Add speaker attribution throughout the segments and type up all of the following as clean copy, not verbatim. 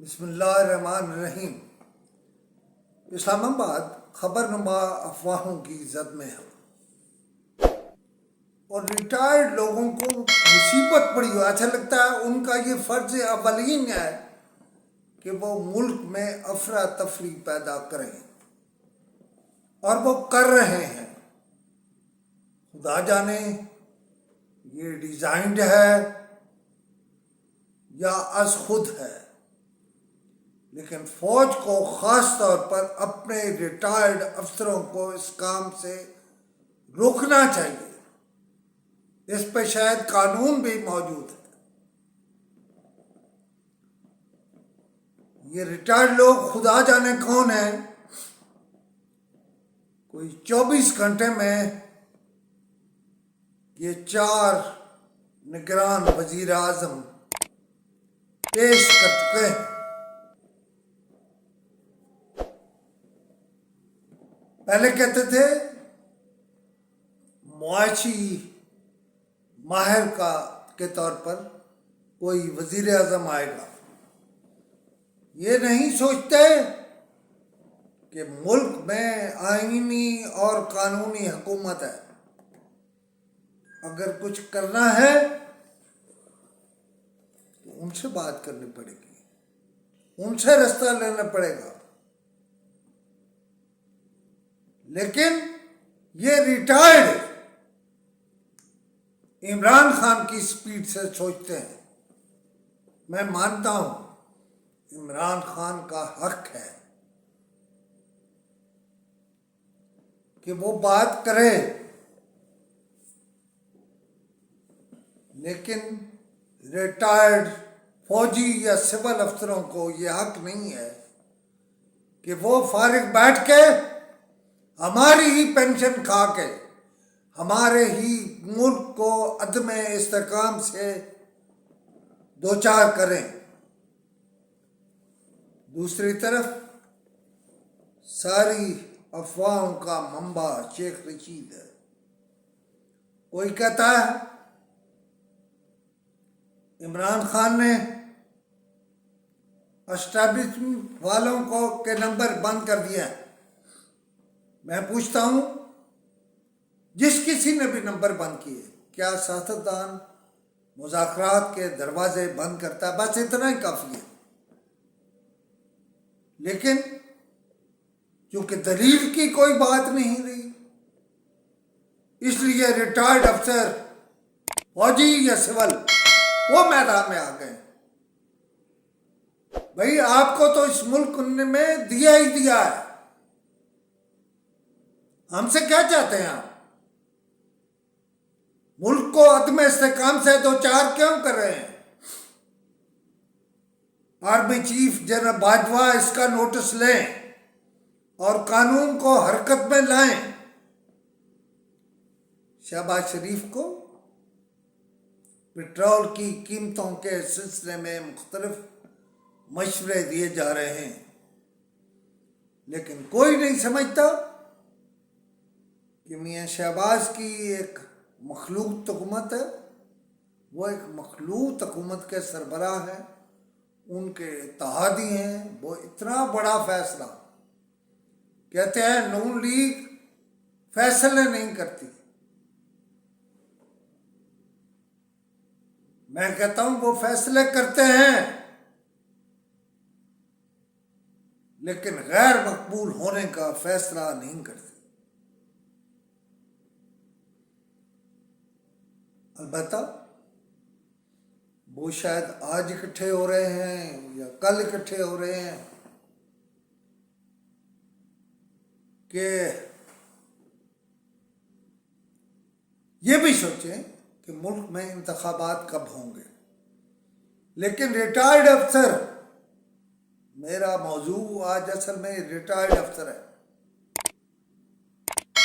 Speaker 1: بسم اللہ الرحمن الرحیم۔ اسلام آباد خبر نما افواہوں کی زد میں ہے اور ریٹائرڈ لوگوں کو مصیبت پڑی ہو، ایسا لگتا ہے ان کا یہ فرض اولین ہے کہ وہ ملک میں افراتفری پیدا کریں، اور وہ کر رہے ہیں۔ خدا جانے یہ ڈیزائنڈ ہے یا از خود ہے، لیکن فوج کو خاص طور پر اپنے ریٹائرڈ افسروں کو اس کام سے روکنا چاہیے۔ اس پہ شاید قانون بھی موجود ہے۔ یہ ریٹائرڈ لوگ خدا جانے کون ہیں، کوئی 24 گھنٹے میں یہ 4 نگران وزیر اعظم پیش کر چکے ہیں۔ پہلے کہتے تھے معاشی ماہر کے طور پر کوئی وزیر اعظم آئے گا۔ یہ نہیں سوچتے کہ ملک میں آئینی اور قانونی حکومت ہے۔ اگر کچھ کرنا ہے تو ان سے بات کرنی پڑے گی، ان سے راستہ لینا پڑے گا۔ لیکن یہ ریٹائرڈ عمران خان کی سپیڈ سے سوچتے ہیں۔ میں مانتا ہوں عمران خان کا حق ہے کہ وہ بات کرے، لیکن ریٹائرڈ فوجی یا سول افسروں کو یہ حق نہیں ہے کہ وہ فارغ بیٹھ کے ہماری ہی پینشن کھا کے ہمارے ہی ملک کو عدم استحکام سے دوچار کریں۔ دوسری طرف ساری افواہوں کا منبع شیخ رشید ہے۔ کوئی کہتا ہے عمران خان نے اسٹیبلشمنٹ والوں کو کے نمبر بند کر دیا ہے۔ میں پوچھتا ہوں جس کسی نے بھی نمبر بند کیے، کیا سیاستدان مذاکرات کے دروازے بند کرتا ہے؟ بس اتنا ہی کافی ہے۔ لیکن چونکہ دلیل کی کوئی بات نہیں رہی، اس لیے ریٹائرڈ افسر فوجی یا سول وہ میدان میں آ گئے۔ بھئی آپ کو تو اس ملک میں دیا ہی دیا ہے، ہم سے کیا چاہتے ہیں آپ؟ ملک کو عدم استحکام سے دوچار کیوں کر رہے ہیں؟ آرمی چیف جنرل باجوہ اس کا نوٹس لیں اور قانون کو حرکت میں لائیں۔ شہباز شریف کو پٹرول کی قیمتوں کے سلسلے میں مختلف مشورے دیے جا رہے ہیں، لیکن کوئی نہیں سمجھتا کہ میاں شہباز کی ایک مخلوط حکومت ہے، وہ ایک مخلوط حکومت کے سربراہ ہیں، ان کے اتحادی ہیں۔ وہ اتنا بڑا فیصلہ کہتے ہیں نون لیگ فیصلے نہیں کرتی۔ میں کہتا ہوں وہ فیصلے کرتے ہیں، لیکن غیر مقبول ہونے کا فیصلہ نہیں کرتے۔ البتہ وہ شاید آج اکٹھے ہو رہے ہیں یا کل اکٹھے ہو رہے ہیں کہ یہ بھی سوچیں کہ ملک میں انتخابات کب ہوں گے۔ لیکن ریٹائرڈ افسر، میرا موضوع آج اصل میں ریٹائرڈ افسر ہے،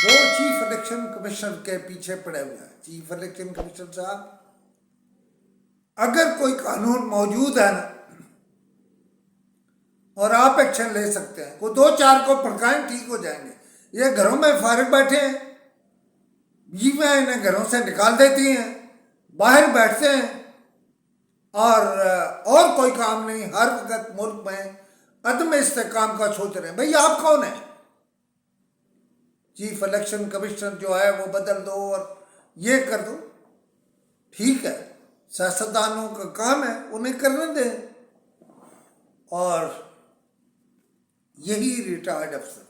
Speaker 1: وہ چیف الیکشن کمیشنر کے پیچھے پڑے ہوئے ہیں۔ چیف الیکشن کمیشنر صاحب، اگر کوئی قانون موجود ہے نا اور آپ ایکشن لے سکتے ہیں، کوئی 2-4 کو پھڑکائیں، ٹھیک ہو جائیں گے۔ یہ گھروں میں فارغ بیٹھے ہیں، بیویاں انہیں گھروں سے نکال دیتی ہیں، باہر بیٹھتے ہیں، اور کوئی کام نہیں، ہر وقت ملک میں عدم استحکام کا سوچ رہے ہیں. بھئی آپ کون ہیں؟ چیف الیکشن کمشنر جو ہے وہ بدل دو اور یہ کر دو. ٹھیک ہے، سیاستدانوں کا کام ہے، انہیں کرنے دیں. اور یہی ریٹائرڈ افسر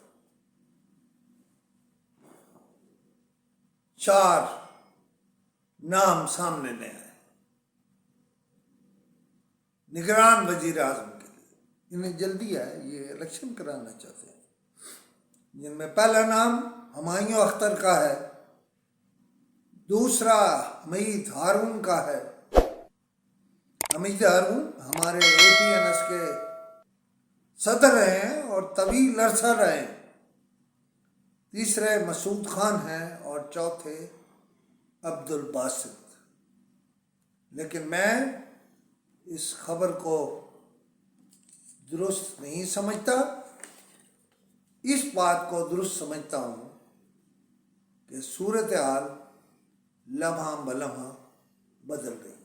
Speaker 1: 4 نام سامنے لے آئے نگران وزیر اعظم کے لیے. انہیں جلدی ہے، یہ الیکشن کرانا چاہتے ہیں. جن میں پہلا نام ہمایوں اختر کا ہے، دوسرا حمید ہارون کا ہے. حمید ہارون ہمارے APNS کے صدر رہے ہیں اور طویل عرصہ رہے ہیں. تیسرے مسعود خان ہیں اور چوتھے عبد الباسط. لیکن میں اس خبر کو درست نہیں سمجھتا. اس بات کو درست سمجھتا ہوں کہ صورتحال لمحہ بلمحہ بدل رہی ہے.